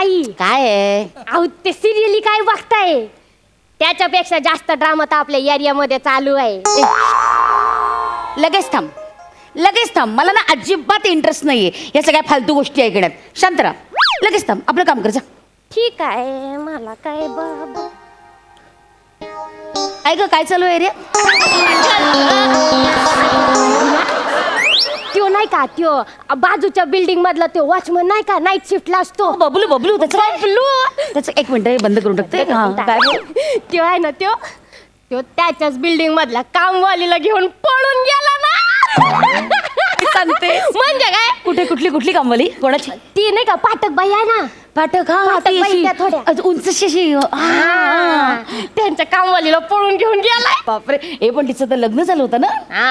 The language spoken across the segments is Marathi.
ताई. काय आहे? अहो ते सिरियली काय बघताय? त्याच्यापेक्षा जास्त ड्रामा तर आपल्या एरियामध्ये चालू आहे. लगेच थांब, लगेच थांब. मला ना अजिबात इंटरेस्ट नाहीये या सगळ्या फालतू गोष्टी ऐकण्यात. शांत राहा, लगेच थांब, आपलं काम कर जा. ठीक आहे, मला काय बाबा. काय ग, काय चालू आहे रे? त्यो नाही का, त्यो बाजूच्या बिल्डिंग मधला त्यो वॉचमन नाही का, नाईट शिफ्टला असतो. बबलू बबलू त्याचं काय? त्याचं एक मिनिट हे बंद करून टाकते. हा, काय बोल? त्यो आहे ना, त्यो त्याच्याच बिल्डिंग मधल्या कामवालीला घेऊन पळून गेला ना. सांगते म्हणजे काय? कुठे कुठली कुठली कामवाली? कोणाची? ती नाही का पाठक बाई आहे ना. पाठक, हा, पाठक बाई त्या थोड्या. उंचशी. त्यांच्या कामवालीला पळून घेऊन गेलाय. बापरे, हे पण तिचं तर लग्न झालं होतं ना.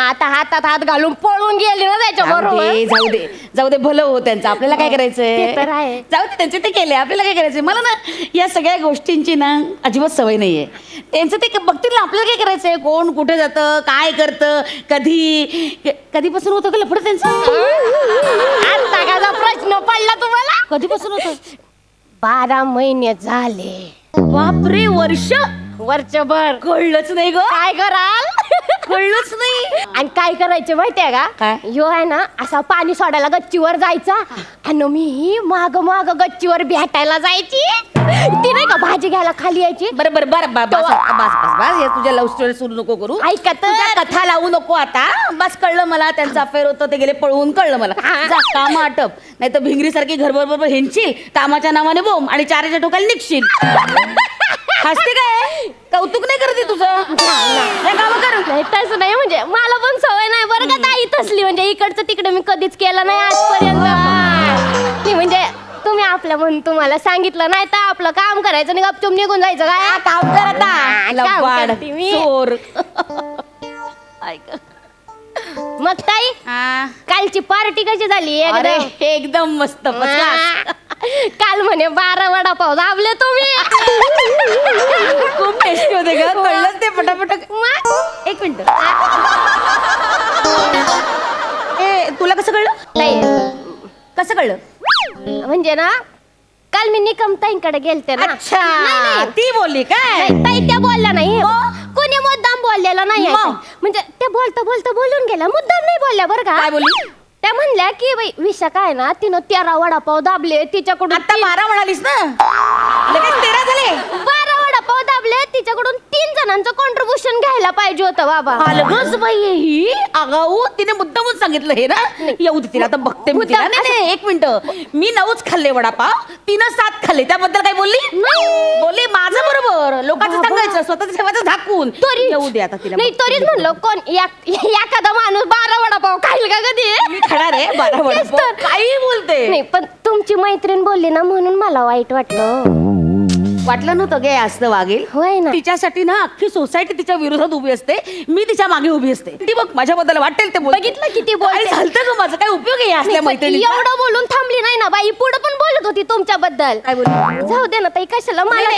आता हातात हात घालून पळून गेली ना त्याच्या बरोबर. जाऊ दे जाऊ दे, भलं हो त्यांचं. आपल्याला काय करायचंय? ते तर आहे. जाऊ दे, त्यांचे ते केले, आपल्याला काय करायचंय? मला ना या सगळ्या गोष्टींची ना अजिबात सवय नाहीये. त्यांचं ते बघतील ना, आपल्याला काय करायचंय? कोण कुठे जातं, काय करतं, कधीपासून होतं का लफडं त्यांचं? आता का प्रश्न पडला तुम्हाला? कधीपासून होतं? 12 महिने झाले. बापरे, वर्षभर कळलंच नाही ग. काय कराल? कळलंच नाही. आणि काय करायचं माहितीये का? काय? यो आहे ना, असा पाणी सोडायला गच्चीवर जायचा आणि मी ही माग माग गच्चीवर भेटायला जायची. ती नाही का भाजी घ्यायला खाली यायची. बरं बस बस बस, या तुझ्या लव्ह स्टोरी सुरू नको करू. ऐका तर. तुझ्या कथा लावू नको आता. बस, कळलं मला त्यांचं अफेअर होतं, ते गेले पळवून, कळलं मला. जा, काम आटप, नाही तर भिंगरीसारखी घरभर हिंडशील, कामाच्या नावाने बोंब आणि चाराच्या ठोकाला निघशील. हसते काय? कौतुक नाही करते तुझं? काम कर. नाही तसं नाही, म्हणजे मला पण सवय नाही बरं का ताई तसली. म्हणजे इकडचं तिकडे मी कधीच केलं नाही आजपर्यंत. नाही म्हणजे तुम्ही आपलं म्हणून तुम्हाला सांगितलं नाही तर आपलं काम करायचं आणि गपचूप निघून जायचं. काय काम कर आता. काम लबाड, करते मी. चोर. ऐक. मग ताई, कालची पार्टी कशी झाली? अरे एकदम मस्त. काल म्हणे 12 वडापाव दाबले तुम्ही. खूप टेस्टी होते ग. कळलंच ते पटापट. एक मिनिट, तुला कसं कळलं? नाही कसं कळलं? म्हणजे ना, काल मी निकम ताईंकडे गेलते ना. अच्छा, नाही, ती बोलली काय? नाही, ताई त्या बोलल्या नाही. कोणी मुद्दाम बोललेला नाही. म्हणजे ते बोलता बोलता बोलून गेल्या, मुद्दाम नाही बोलल्या बरं का. काय बोलली? त्या म्हणल्या की बाई विषय काय ना, तिनं 13 वडापाव दाबले तिच्याकडून. आता 12 म्हणालीस ना, लगेच 13 झाले. 12 वडापाव दाबले तिच्याकडून. 3 जणांचं कॉन्ट्रीब्युशन घ्यायला पाहिजे होतं बाबा. अलगच बाई ही आगाऊ. तिने मुद्दामच सांगितलं हे ना. येऊ दे तिला, आता बघते मी तिला. नाही, एक मिनिट, मी 9च खाल्ले वडापाव, तिनं 7 खाल्ले. त्याबद्दल काय बोलली? बोलली माझं बरोबर, लोकांचं सांगायचं, स्वतःच ठेवायचं झाकून. तरी येऊ दे आता तिला. नाही, तरीच म्हणलं कोण एखादा माणूस 12 वडापाव खाईल का कधी? मी खाणार आहे 12 वडापाव. काही बोलते. नाही, पण तुमची मैत्रीण बोलली ना म्हणून मला वाईट वाटलं नव्हतं गे असं वागेल. होय ना. तिच्यासाठी ना अख्खी सोसायटी तिच्या विरोधात उभी असते, मी तिच्या मागे उभी असते. ती बघ माझ्याबद्दल वाटेल ते बोल. बघितलं किती बोलते. झालतं का माझं? काय उपयोग आहे असल्या मैत्रिणी? एवढं बोलून थांबली नाही ना बाई, पुढे पण बोलत होती तुमच्याबद्दल. काय बोलली? जाऊ दे ना ताई, कशाला मला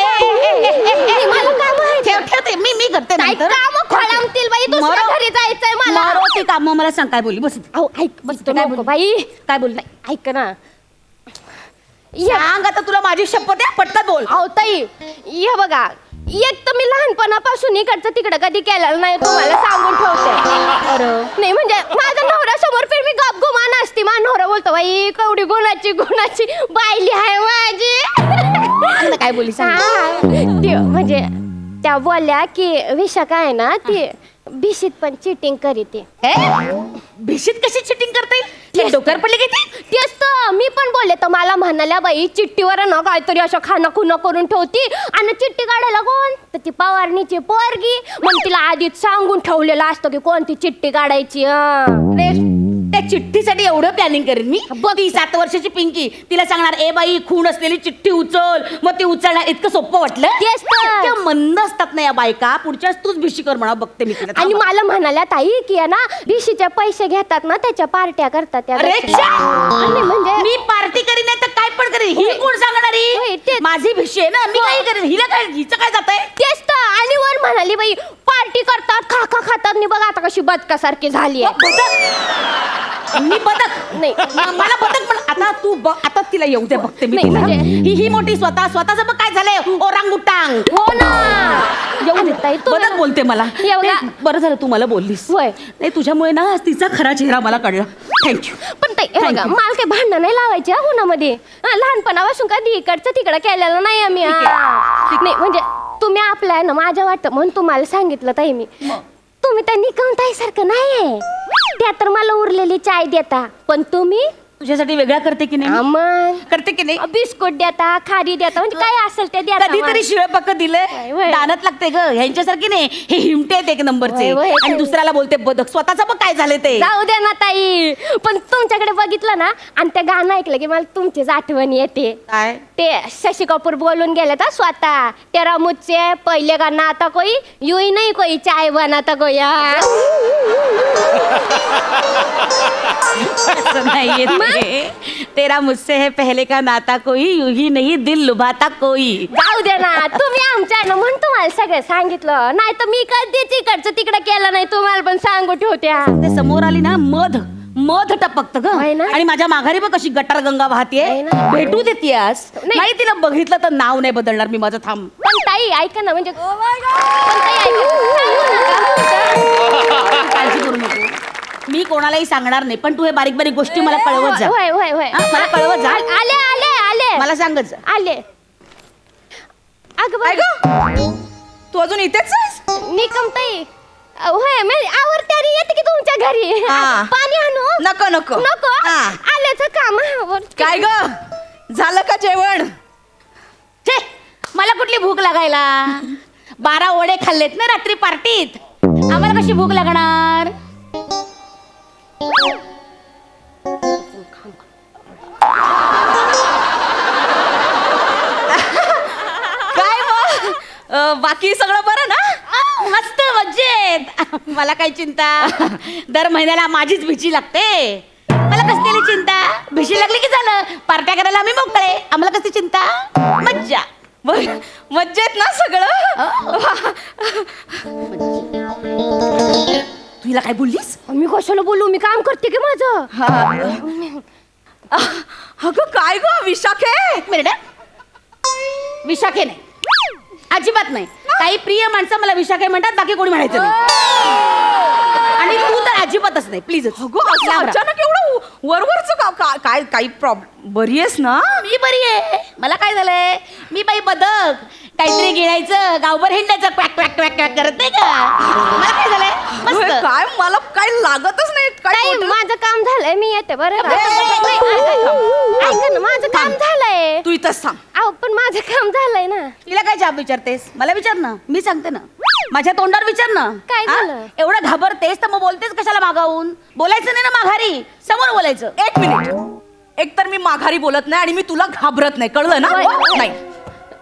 काम ठेवते मी करते नंतर. काम खोळंबतील बाई, दुसऱ्या घरी जायचंय मला. ते काम मला सांग. काय बोलली? बस. अहो ऐक, बस बाई. काय बोलली? ऐक ना, सांग आता, तुला माझी शपथ आहे, पटकन बोल. अहो ताई, हे बघा, एक तर मी लहानपणापासून इकडचं तिकडं कधी केलेलं नाही, तुम्हाला सांगून ठेवते. नाही म्हणजे माझ्या नवऱ्यासमोर फिर मी गपगुमान असते. माझा नवरा बोलतो बाई कवडी गुणाची बायली आहे माझी. काय बोलली सांग. ते म्हणजे त्या बोलल्या की विषय काय ना, ती भिशीत पण चिटिंग करीते. भिशीत कशी चिटिंग करते? डोक्यावर पडली किती? तेच तर मी पण बोलले, तर मला म्हणाल्या बाई चिठ्ठीवर ना काहीतरी असं खाना खुना करून ठेवती आणि चिठ्ठी काढायला कोण? तर ती पवारनीची पोरगी. मग तिला आधीच सांगून ठेवलेलं असतं की कोणती चिठ्ठी काढायची. त्या चिठ्ठीसाठी एवढं प्लॅनिंग करेन मी. ती 7 वर्षाची पिंकी, तिला सांगणार ए बाई खूण असलेली चिठ्ठी उचल, मग ती उचलणार. इतकं सोपं वाटलं? तेच तर. मंद असतात ना या बायका. पुढच्याच तूच भिशी कर म्हणा, बघते मी तिला. आणि मला म्हणाल्या ताई की आहे ना, भिशीचे पैसे घेतात ना त्याच्या पार्ट्या करतात त्या. म्हणजे मी पार्टी करीन नाही तर काय पण करीन. ही कोण सांगणारी? माझी भिशी आहे ना, मी काय करेन? हिला काय, हिचं काय जात आहे? तेच तर. आणि वर म्हणाली बाई पार्टी करतात, खा खातात. बघा आता कशी बदकासारखी झाली आहे. मी बदक नाही. मला बदक पण आता तू आता तिला येऊ दे बघते मी नाही, तिला. म्हणजे- ही मोठी स्वतःच बघ काय झालंय ओरांगुटांग. हो ना येऊ दे ताई, तुम्ही बदक बोलते मला. एवढा- नाही, बरं झालं तू मला बोललीस. होय. नाही तुझ्यामुळे ना आज तिचा खरा चेहरा मला कळला. थँक्यू. पण ताई हे बघा, मला काही भांडण नाही लावायचे हा कोणामध्ये. लहानपणापासून कधी इकडचं तिकडं केलेलं नाही आम्ही. नाही म्हणजे तुम्ही आपल्या आहे ना माझ्या वाटतं म्हणून तुम्हाला सांगितलं ताई मी. तुम्ही त्या निकम ताईसारखं नाहीये. त्या तर मला उरलेली चाय देता, पण तुम्ही तुझ्यासाठी वेगळा करते की नाही? मग करते की नाही? बिस्कुट देता, खारी देता, म्हणजे काय असेल ते देता. कधीतरी शिळे पक्क दिलंय. वय, वय. दानत लागते ग ह्यांच्यासारखी नाही. हे हिमटे आहेत एक नंबरचे. वय, वय, आणि ताई. दुसऱ्याला बोलते बदक. स्वतःच बघ काय झाले ते. जाऊ दे ना ताई, पण तुमच्याकडे बघितलं ना आणि ते गाणं ऐकलं की मला तुमचीच आठवण येते. काय? ते शशी कपूर बोलून गेले तर स्वतः तेरा मुझसे पहिले का नाता कोई युही नहीं कोई चाय बनाता कोई. असं नाहीये ते. तेरा मुझसे है पहले का नाता कोई यूं ही नहीं दिल लुभाता कोई. जाऊ दे ना, तुम्ही आमच्या ना म्हणून तुम्हाला सगळं सांगितलं. नाही तर मी कधीच इकडचं तिकडं केलं नाही, तुम्हाला पण सांगू ठेवत्या. ते समोर आली ना मध टपकत ग. होय ना? आणि माझ्या माघारी बघ कशी गटार गंगा वाहतीये. होय ना? भेटू देते आज. नाही. नाही तिला बघितलं तर नाव नाही बदलणार मी माझं. थांब. पण ताई ऐका ना, म्हणजे पण ताई ऐका, सांगू नका. काळजी करू नको. मी कोणालाही सांगणार नाही, पण तू हे बारीक बारीक गोष्टी मला कळवत जा. होय होय होय. हा, मला कळवत जा. आले आले आले मला सांगत जा. आले. अगं काय बघ, ग तू अजून इथेच आहेस? निकम ताई होय मी आवरत्यारी येते की तुमच्या घरी. हा. पाणी आणू? नको नको नको हा. आल्याचं काम. काय ग झालं का जेवण? छे, मला कुठली भूक लागायला. 12 वडे खाल्लेत ना रात्री पार्टीत. आम्हाला कशी भूक लागणार? काय मग बाकी सगळं बरं ना? मस्त मज्जेत. मला काय चिंता. दर महिन्याला माझीच भिशी लागते. मला कसली चिंता. भिशी लागली की झालं, पार्ट्या करायला आम्ही मोकळे. आम्हाला कसली चिंता. मज्जा. मज्जेत ना सगळं? तुला काय बोललीस? मी कशाला बोलू, मी काम करते की माझं. अगं काय ग विशाखे? एक मिनिट हं. विशाखे नाही, अजिबात नाही. काही प्रिय माणसं मला विशाखे म्हणतात, बाकी कोणी म्हणायचं नाही. आणि तू तर अजिबातच नाही. प्लीज अगं असं अचानक एवढं वरवरच काय काही प्रॉब्लेम? बरी आहेस ना? मी बरी आहे. मला काय झालंय, मी बाई बदक. काहीतरी गिळायचं, गावभर हिंडायचं, क्वॅक क्वॅक क्वॅक क्वॅक करत नाही का. मला काय झालंय अगं, मस्त. काय मला काय लागतच नाही. काय ताई बोलते? माझं काम झालंय, मी येते बरं का? ए, ऐका ना, माझं काम झालंय. तू इथंच थांब. अहो पण माझं काम झालंय ना. तिला काय जाब विचारतेस? मला विचार ना, मी सांगते ना. माझ्या तोंडावर विचार ना. काय हा? झालं? एवढं घाबरतेस तर मग बोलतेस कशाला मागावून? बोलायचं नाही ना माघारी, समोर बोलायचं. एक मिनिट. एक तर मी माघारी बोलत नाही आणि मी तुला घाबरत नाही, कळलं ना? होय. नाही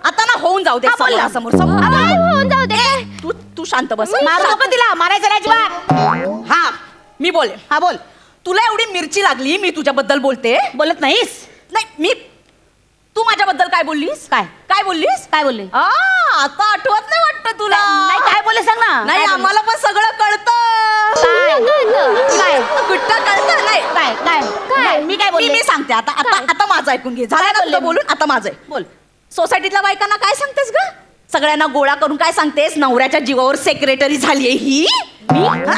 आता ना होऊन जाऊ दे. हा, बोल ना. समोर समोर काय होऊन जाऊ दे. तू शांत बस. मारू नको तिला, मारायचं नाही अजिबात. हा मी बोले. हा बोल. तुला एवढी मिरची लागली मी तुझ्याबद्दल बोलते? बोलत नाहीस? नाही मी तू माझ्याबद्दल काय बोललीस? काय? काय बोललीस? काय बोलले? आता आठवत नाही वाटतं तुला? नाही, काय बोलले सांग ना. नाही काय बोलले? आम्हाला पण सगळं कळतं. काय? कुठं कळतं? नाही काय काय काय? मी काय बोलले? मी सांगते आता आता काय? आता माझं ऐकून घे. झालं काय ना बोलले तुला मी? बोलून? आता माझं आहे. बोल. सोसायटीतल्या बायकांना काय सांगतेस ग? सगळ्यांना गोळा करून काय सांगतेस? नवऱ्याच्या जीवावर सेक्रेटरी झालीये ही. मी? हा?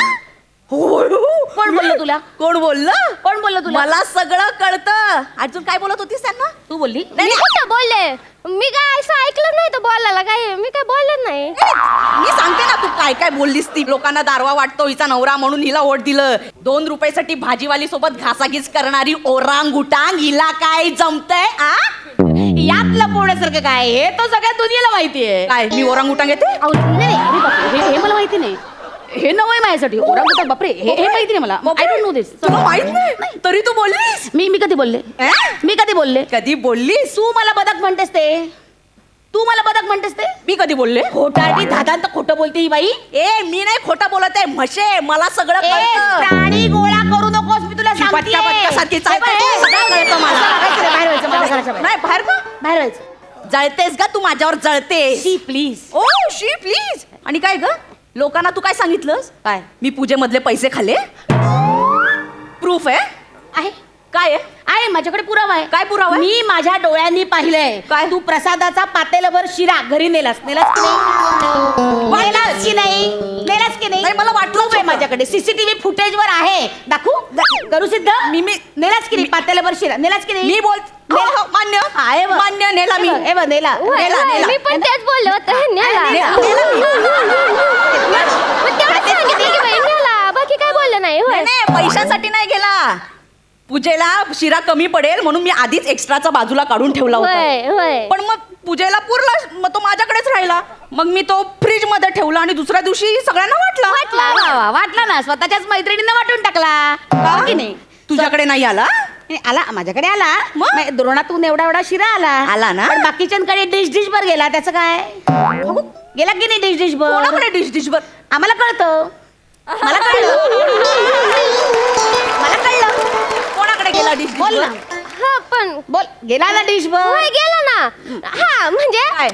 होय. कोण बोललं तुला? कोण बोललं? कोण बोललं तुला? मला सगळं कळतं. अजून काय बोलत होतीस त्यांना? तू बोलली? नाही, मी कुठं बोलले? मी काय असं ऐकलं नाही तर बोलायला काय, मी काय बोलले नाही. मी सांगते ना तू काय काय बोललीस. ती लोकांना दारवा वाटतो हिचा नवरा म्हणून हिला ओढ दिलं. 2 रुपयासाठी भाजीवाली सोबत घासाघीस करणारी ओरांगुटांग हिला काय जमतंय? आ यात लपवण्यासारखं काय? हे तो सगळ्या दुनियेला माहितीये. काय मी ओरांगुटांग येते? अहो, नाही, नाही, अरे बापरे, हे मला माहिती नाही. हे नवय माझ्यासाठी. ओरांगुटांग, बापरे, हे माहिती नाही मला. आय डोंट नो दिस. तुला माहित नाही तरी तू बोललीस? मी कधी बोलले? अं? मी कधी बोलले? कधी बोललीस? तू मला बदक म्हणतेस ते? तू मला बदक म्हणतेस ते? मी कधी बोलले? खोटाटी धादांत खोटं बोलते ही बाई. ए मी नाही खोटं बोलत आहे. म्हशे मला सगळं ए, कळतं. प्राणी गोळा करू नकोस, मी तुला सांगते. पटका पटकासारखी चालते. सगळं कळतं मला. बाहेर व्हायचं, माझ्या घराच्या बाहेर. नाही बाहेर का? बाहेर व्हायचं. जळतेस का तू माझ्यावर जळतेस? शी प्लीज. Oh she please. आणि काय ग लोकांना तू काय सांगितलंस? काय? मी पूजेमधले पैसे खाल्ले. प्रूफ आहे? आहे काय आहे माझ्याकडे पुरावा आहे. काय पुरावा आहे? मी माझ्या डोळ्यांनी पाहिलंय. काय? तू प्रसादाचा पातेलभर शिरा घरी नेलास की नाही? नेलास की नाही? नेलास की नाही, मला वाटलंच खूप आहे होतं. माझ्याकडे सीसीटीव्ही फुटेज वर आहे. दाखवू करू सिद्ध? मी नेलास की नाही पातेलभर शिरा? नेलास की नाही? मी बोल नेला. मान्य आहे बघ. मान्य नेला मी हे बघ, नेला. होय, नेला, होय, नेला. मी पण तेच बोलले होते नेला. नेला मी. मग तेवढंच सांगितलं की बाई नेला, बाकी काय बोलले नाही होय. नाही पैशासाठी नाही गेला. पूजेला शिरा कमी पडेल म्हणून मी आधीच एक्स्ट्राचा बाजूला काढून ठेवला होता. होय होय. पण मग पूजेला पुरला, मग तो माझ्याकडेच राहिला. मग मी तो फ्रीज मध्ये ठेवला आणि दुसऱ्या दिवशी सगळ्यांना वाटला. वा, वा, वाटला ना स्वतःच्याच मैत्रिणींना वाटून टाकला हो की नाही? तुझ्याकडे नाही आला? आला माझ्याकडे आला. मग? मग द्रोणातून एवढा एवढा शिरा आला ना? पण बाकीच्यांकडे डिश भर गेला. त्याचं काय? गेला की नाही डिश भर? कोणाकडे डिश भर? आम्हाला कळतं. मला कळलं. मला कळलं. कोणाकडे गेला डिश बोल ना. हा पण बोल. गेला ना डिश भर? होय गेला ना. हा म्हणजे काय?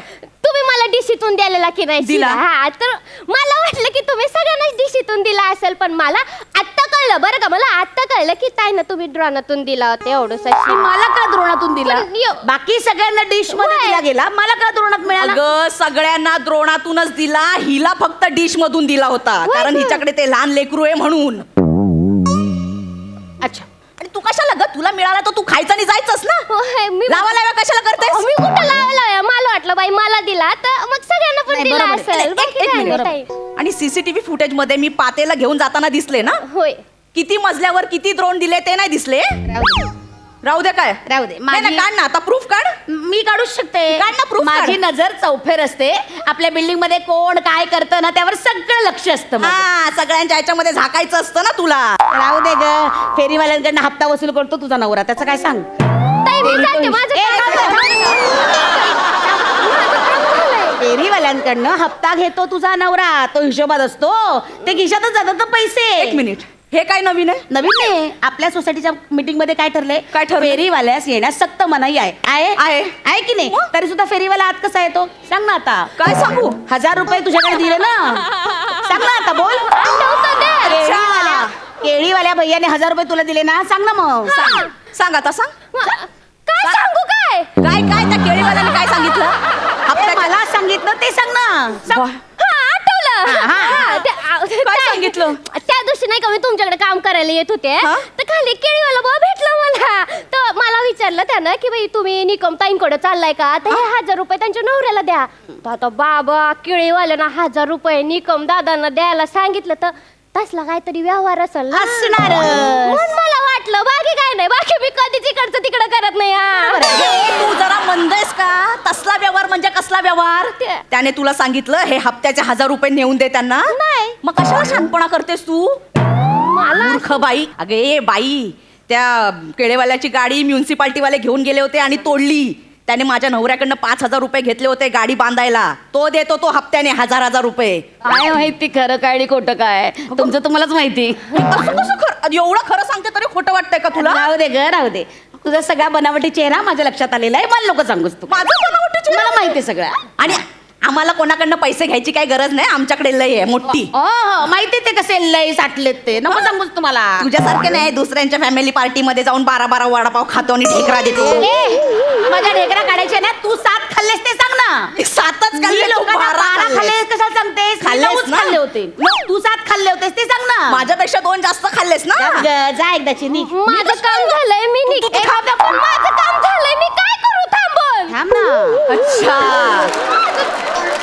तुम्ही मला डिशीतून द्यालेला की नाही दिला. शिरा? हा तर मला वाटलं की तुम्ही सगळ्यांनाच डिशीतून दिला असेल पण मला आत्ता कळलं बरं का. मला आत्ता कळलं की ताई ना तुम्ही ड्रोनातून दिला होता एवढंसा आणि शिरा. मला का द्रोणातून दिला? पण यो- बाकी सगळ्यांना डिश मध्ये होय. दिला गेला. मला का द्रोणात मिळाला? अगं सगळ्यांना द्रोणातूनच दिला. हिला फक्त डिश मधून दिला होता होय कारण का? हिच्याकडे ते लहान लेकरू आहे म्हणून. अच्छा. आणि तू कशाला ग? तुला मिळाला तर तू खायचं आणि जायचंच ना. होय, मी लावा लावा कशाला करतेस? मी कुठं लावला मला वाटलं बाई मला दिला तर मग सगळ्यांना पण नाही, दिला बरोबर आहे. असेल. बाकी एक काय मिनिट. नाही ताई. आणि सीसीटीव्ही फुटेज मध्ये मी पातेला घेऊन जाताना दिसले ना. होय किती मजल्यावर किती द्रोण दिले ते नाही दिसले. राहू दे काय? राहू दे. नाही ना, काढ ना आता प्रूफ काढ. मी काढूच शकते. काढ ना, proof माझी काढ. नजर चौफेर असते. आपल्या बिल्डिंग मध्ये कोण काय करतं ना त्यावर सगळं लक्ष असतं माझं. हा सगळ्यांच्या ह्याच्यामध्ये झाकायचं असतं ना तुला. राहू दे ग. फेरीवाल्यांकडनं हप्ता वसूल करतो तुझा नवरा. त्याचं काय सांग? ताई मी सांगते माझं ए, काम थांब, झालंय. माझं काम झालंय. फेरीवाल्यांकडनं हप्ता घेतो तुझा नवरा. तो हिशोबात असतो. ते खिशातच जातात पैसे. एक मिनिट, हे काय नवीन आहे? नवीन नाही. आपल्या सोसायटीच्या मीटिंग मध्ये काय ठरले? काय ठरलं? फेरीवाल्यास येण्यास सक्त मनाई आहे. आहे आहे. आहे की नाही? तरी सुद्धा फेरीवाला आत कसा येतो सांग ना आता. काय सांगू? 1000 रुपये तुझ्याकडे दिले ना. सांग ना आता बोल. नव्हतं ते. केळीवाल्या भैयाने 1000 रुपये तुला दिले ना. सांग ना मग. सांग सांग आता सांग. काय सांगू काय काय काय त्या केळीवाल्याने काय सांगितलं? अरे मला सांगितलं ते सांग ना. सांग. हा आठवलं. हा, हा, हा, काय सांगितलं? त्या दिवशी नाही का मी तुमच्याकडे काम करायला येत होते हा? तर खाली केळीवाला भाऊ भेटला मला. तर मला विचारलं त्यानं की बाई तुम्ही निकम ताईंकडे चाललाय का तर हे 1000 रुपये त्यांच्या नवऱ्याला द्या. तर आता बाबा केळीवाल्यानं 1000 रुपये निकम दादांना द्यायला सांगितलं तर तसला काहीतरी व्यवहार असेल ना. असणार. म्हणून मला वाटलं बाकी काय नाही. बाकी मी कधीच इकडचं तिकडं करत नाही हा. हे तू जरा मंद आहेस का? तसला व्यवहार म्हणजे कसला व्यवहार? ते- त्याने तुला सांगितलं हे हप्त्याचे 1000 रुपये नेऊन दे त्यांना. नाही. मग कशाला शानपणा करतेस तू? मला मूर्ख बाई. अगे बाई, त्या केळेवाल्याची गाडी म्युन्सिपाल्टीवाले घेऊन गेले होते आणि तोडली. त्याने माझ्या नवऱ्याकडनं 5000 रुपये घेतले होते गाडी बांधायला. तो देतो तो हप्त्याने 1000 रुपये. काय माहिती खरं काय आणि खोटं काय? तुमचं तुम्हालाच माहिती. असं कसं खरं? एवढं खरं सांगते तरी खोटं वाटतंय का तुला? राहू दे ग राहू दे. तुझा सगळा बनावटी चेहरा माझ्या लक्षात आलेला आहे. मला लोक सांगूस तू. माझं बनावटी चेहरा? मला माहिती आहे सगळं. आणि आम्हाला कोणाकडनं पैसे घ्यायची काही गरज नाही. आमच्याकडे लय आहे मोठी. हो माहिती ते कसे लय साठलेत ते. नको सांगूस तुम्हाला. तुझ्यासारखे नाही दुसऱ्यांच्या फॅमिली पार्टी मध्ये जाऊन 12 वडापाव खातो आणि ढेकरा देतो. माझ्या ढेकरा काढायचे ना. तू 7 खाल्लेस ते सांग ना. 7च मी खाल्ले, तू लोकांना 12 12 खाल्ले. खाल्ले कशाला सांगतेस? मी खाल्लेस 9च ना? खाल्ले होते. तू 7 खाल्ले होतेस ते सांग ना. माझ्यापेक्षा 2 जास्त खाल्लेस ना. जा ग, जा एकदाची निघ. माझं काम झालंय मी तू- तू- तू थांब. पण माझं काम झालंय मी काय करू थांबून. थांब ना. अच्छा,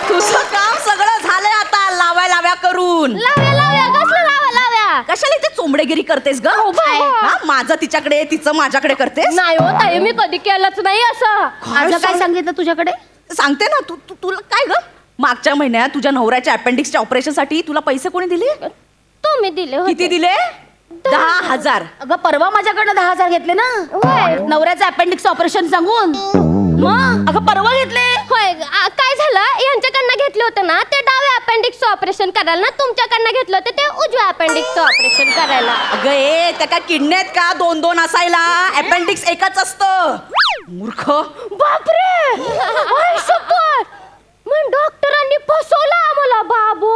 तुझं काम सगळं झालंय आता लाव्या करून. लाव्या लाव्या कसलं लाव्या कशाला इथे चोंबडेगिरी करतेस ग? हा, माझं तिच्याकडे तिचं माझ्याकडे करतेस. नाही हो ताई मी कधी केलंच नाही असं. माझं काय सांगितलं तुझ्याकडे? सांगते ना तुला काय ग? मागच्या महिन्यात तुझ्या नवऱ्याच्या अपेंडिक्सच्या ऑपरेशन साठी तुला पैसे कोणी दिले? तुम्ही दिले होते. किती दिले? 10,000. अगं परवा माझ्याकडनं 10,000 घेतले ना. होय नवऱ्याचं अपेंडिक्स ऑपरेशन सांगून. मग अगं परवा घेतले. होय काय झालं यांच्याकडनं घेतले होते ना ते डाव्या अपेंडिक्सचं ऑपरेशन करायला ना तुमच्याकडनं घेतलं होतं ते उजव्या अपेंडिक्सचं ऑपरेशन करायला. अगं ए त्या काय किडनी आहेत का 2-2 असायला? अपेंडिक्स एकच असतं. मूर्ख. बापरे होय, शपथ. मग डॉक्टरांनी फसवलं आम्हाला बाबू.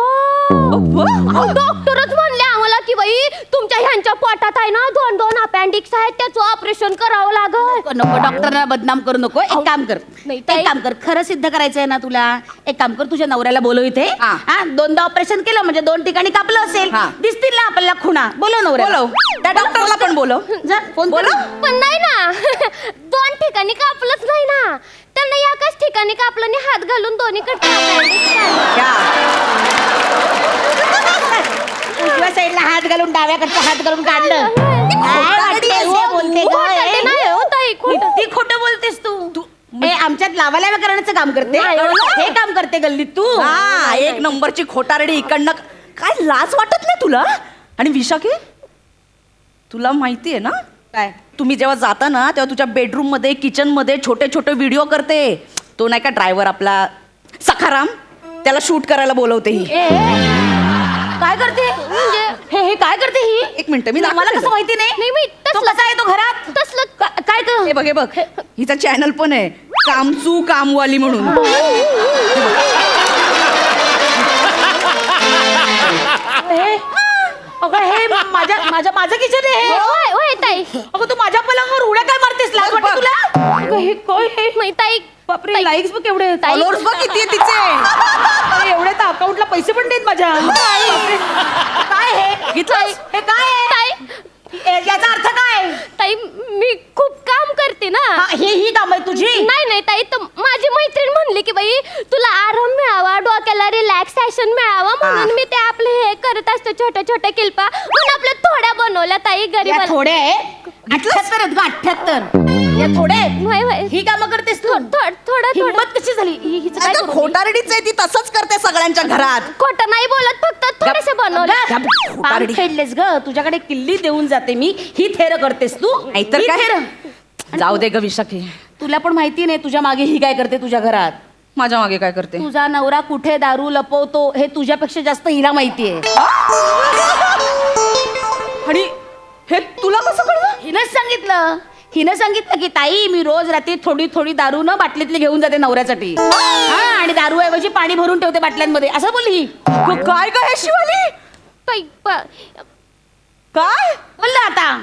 डॉक्टरच म्हणले आम्हाला की बाई तुमच्या ह्यांच्या पोटात आहे ना 2 अपेंडिक्स आहेत, त्याचं ऑपरेशन करावं लागल. नको डॉक्टरना बदनाम करू नको. एक काम कर, नाही, एक ताई. काम कर, खरं सिद्ध करायचंय ना तुला, एक काम कर, तुझ्या नवऱ्याला बोलव इथे. हा. हा 2दा ऑपरेशन केलं म्हणजे 2 ठिकाणी कापलं असेल, हा. दिसतील ना आपल्याला खुणा. बोलव नवऱ्याला. बोलव, त्या डॉक्टरला पण बोलव. जा फोन बोलव. पण नाही ना 2 ठिकाणी कापलंच नाही ना, त्यांना एकाच ठिकाणी कापलं आणि हात घालून दोन्हीकडे उजव्या साईडला हात घालून डाव्याकडचा हात घालून काढलं. काय वाटतंय हे बोलते गं? नाही हो ताई, खोटं. किती खोटं बोलतेस तू. हे आमच्यात लावायला करण्याचं काम करते, नाही, हे काम करते गल्लीत तू. हा, एक नंबरची खोटारडी इकडनं. काय लाज वाटत नाही तुला? आणि विशाखे, तुला माहितीये ना काय तुम्ही जेव्हा जाता ना तेव्हा तुझ्या बेडरूम मध्ये किचन मध्ये छोटे छोटे व्हिडिओ करते. तो नाही का ड्रायव्हर आपला सखाराम, त्याला शूट करायला बोलवते ही. काय करते म्हणजे हे काय करते ही? एक मिनिट, मी मला दाखवते कसं तुला. माहिती नाही. नाही मी तो तसलं कसा आहे तो घरात? तसलं काय कर हे बघ, हे बघ, हिचा चॅनल पण आहे कामचू कामवाली म्हणून. अगं हे माझं किचन आहे हे. होय होय ताई. अगं तू माझ्या पलंगावर उड्या काय मारतेस? लाज बघ, वाटते बघ. तुला? अगं हे काय हे? नाही ताई, बापरे, लाईक्स बघ केवढे आहेत. फॉलोअर्स बघ किती आहे तिचे. अरे, एवढे तर अकाउंटला पैसे पण देत माझ्या. बापरे. काय हे घेतलंस? हे काय आहे? ताई याचा अर्थ काय? ताई मी खूप काम करते ना. हा, ही काम आहे तुझी? नाही नाही ताई, तर माझी मैत्रीण म्हणली की बाई तुला आराम मिळावा, डोक्याला रिलॅक्सेशन मिळावं म्हणून मी ते आपले हे करत असते छोट्या छोट्या किल्पा, म्हणून आपल्या थोड्या बनवल्या ताई या गरीब. थोडे 78 आहेत ग, 78. या थोडे आहेत. ही कामं करतेस तू? थोडं हिंमत कशी झाली? हिचं काय अगं, करू मी? खोटारडीच आहे ती, तसंच करते सगळ्यांच्या घरात. खोटं नाही बोलत, फक्त थोडेसे बनवले. अगं, पान फेडलेस ग, तुझ्याकडे किल्ली देऊन जाते मी, ही थेर करतेस तू? नाहीतर ही काय? थेर. जाऊ दे ग विशाखे, तुला पण माहिती नाही तुझ्या मागे ही काय करते तुझ्या घरात. माझ्या मागे काय करते? तुझा नवरा कुठे दारू लपवतो हे तुझ्यापेक्षा जास्त हिला माहितीये. आणि हे तुला कसं कळलं? हिनं सांगितलं की ताई मी रोज रात्री थोडी थोडी दारू न बाटलीतली घेऊन जाते नवऱ्यासाठी. हा, आणि दारू ऐवजी पाणी भरून ठेवते बाटल्यांमध्ये, असं बोलली ही. अगं, काय ग हे शिवाली? ताई काय बोललं आता.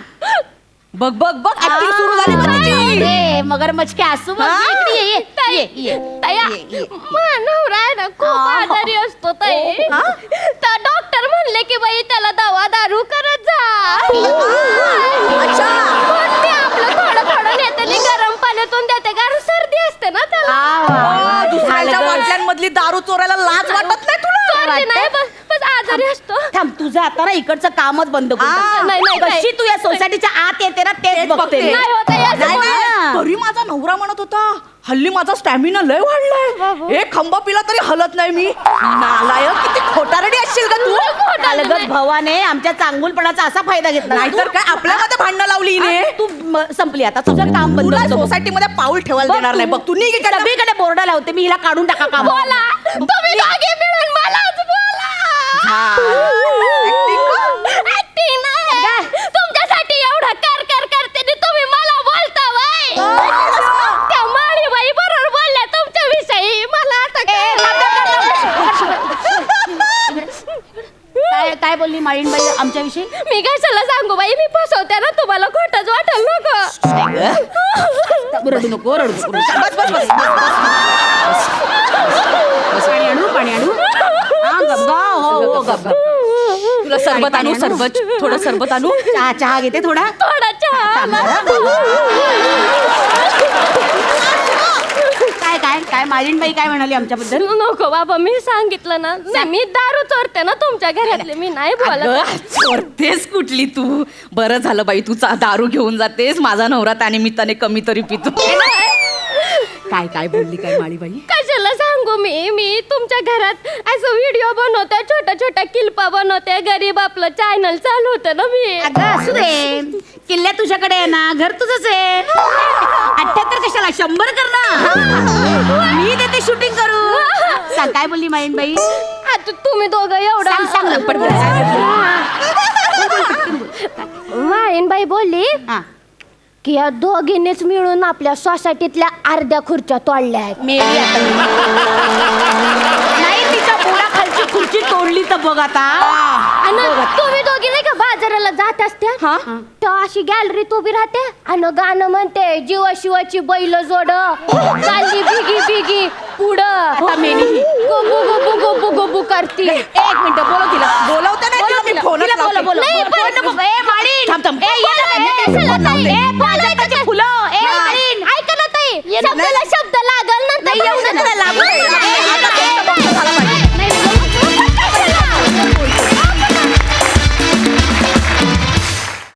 बघ बघ बघ, ऍक्टिंग सुरू झाली बघ तिची. ए, मगरमच्छ के आसू बघ. हा? इकडे ये, ये, ताई, ये, ये, ताई, ये, ये. माझा नवरा आहे ना खूप आजारी असतो ताई. तर डॉक्टर म्हणले की बाई त्याला दवा दारू करत जा. अच्छा. पण मी आपलं थोडं थोडं नेते आणि गरम पाण्यातून देते, कारण सर्दी असते ना त्याला. आ, दुसऱ्याच्या झालं ग. बाटल्यांमधली दारू चोरायला लाज वाटत नाही तुला? चोरली नाही, बस बस आजारी असतो. थांब, तुझं आता ना इकडचं कामच बंद करून आ, टाक. नाही, नाही, कशी तू या सोसायटीच्या आत येते ना तेच बघते मी. नाही होत आहे असं नाही, बोल. नाही. तरी माझा नवरा म्हणत होता हल्ली माझा स्टॅमिना लय वाढलाय, एक खंबा पिला तरी हलत नाही मी. नालायक, किती खोटारडी असशील का तू? अलगद भवाने आमच्या चांगुलपणाचा असा फायदा घेतला. नाहीतर काय आपल्यामध्ये भांडणं लावली हिने. तू संपली आता, तुझं काम बंद तुला करतो. सोसायटीमध्ये पाऊल ठेवायला देणार नाही. बघ तू निघ इकडनं. सगळीकडे बोर्ड लावते मी, हिला काढून टाका काम. बोला तुम्ही दोघे मिळून मलाच बोला. Acting का? Acting नाही. तुमच्यासाठी एवढं कर करते आणि तुम्ही मला बोलता बाई. त्या माळीबाई बरोबर बोलल्या तुमच्या विषयी, मला आता काय काय बोलली माळीणबाई आमच्याविषयी? मी कशाला सांगू बाई, मी फसवते ना तुम्हाला, खोटंच वाटेल नको. रडू नको, रडू नको. बस बस बस पाणी आणू, पाणी आणू. हा, गप गा. हो, हो, गप, गप. तुला सरबत आणू, सरबत, थोडं सरबत आणू. चहा घेते थोडा. थोडा चहा. काय माळीणबाई काय म्हणाली आमच्याबद्दल? नको बाबा, मी सांगितलं ना, नाही, मी दारू चोरते ना तुमच्या घरातले, मी नाही बोलत. अगं, चोरतेस कुठली तू? बरं झालं बाई, तू दारू घेऊन जातेस, माझा नवरा त्या निमित्ताने कमी तरी पितो. काय काय बोलली काय माळीबाई? कशाला सांगू मी तुमच्या घरात असं व्हिडिओ बनवते, छोट्या छोट्या किल्पा बनवते, गरीब आपलं चॅनल चालू होतं ना मी. अगं असू दे, किल्ल्या तुझ्याकडे आहे ना, घर तुझंच आहे. 78 कशाला, 100 कर ना. मी देते शूटिंग करू. सांग काय बोलली माळीणबाई? आता तुम्ही दोघं एवढं सांग सांग ना, पटकन माळीनबाई बोलली हा. की या दोघींनीच मिळून आपल्या सोसायटीतल्या अर्ध्या खुर्च्या तोडल्या आहेत. मेली आता मी. नाही, तिच्या बुडाखालची खुर्ची तोडली तर बघ आता. आणि तुम्ही दोघी नाही का बाजाराला जात असत्या हा? तर अशी गॅलरीत उभी राहते आणि गाणं म्हणते जीवा शिवाची बैल जोड चालली बिगी बिगी पुढं आता मेली ही. गोबू गोबू गोबू गोबू करती. एक मिनिट बोलव तिला. बोलवते नाही तिला, मी तिला. फोनच तिला बोलव, लावते. बोलव. नाही, बोलव. पण- ए, माळी. थांब, थांब. ए, ये ना. बोलव. ए, प्राजक्ताची फुलं.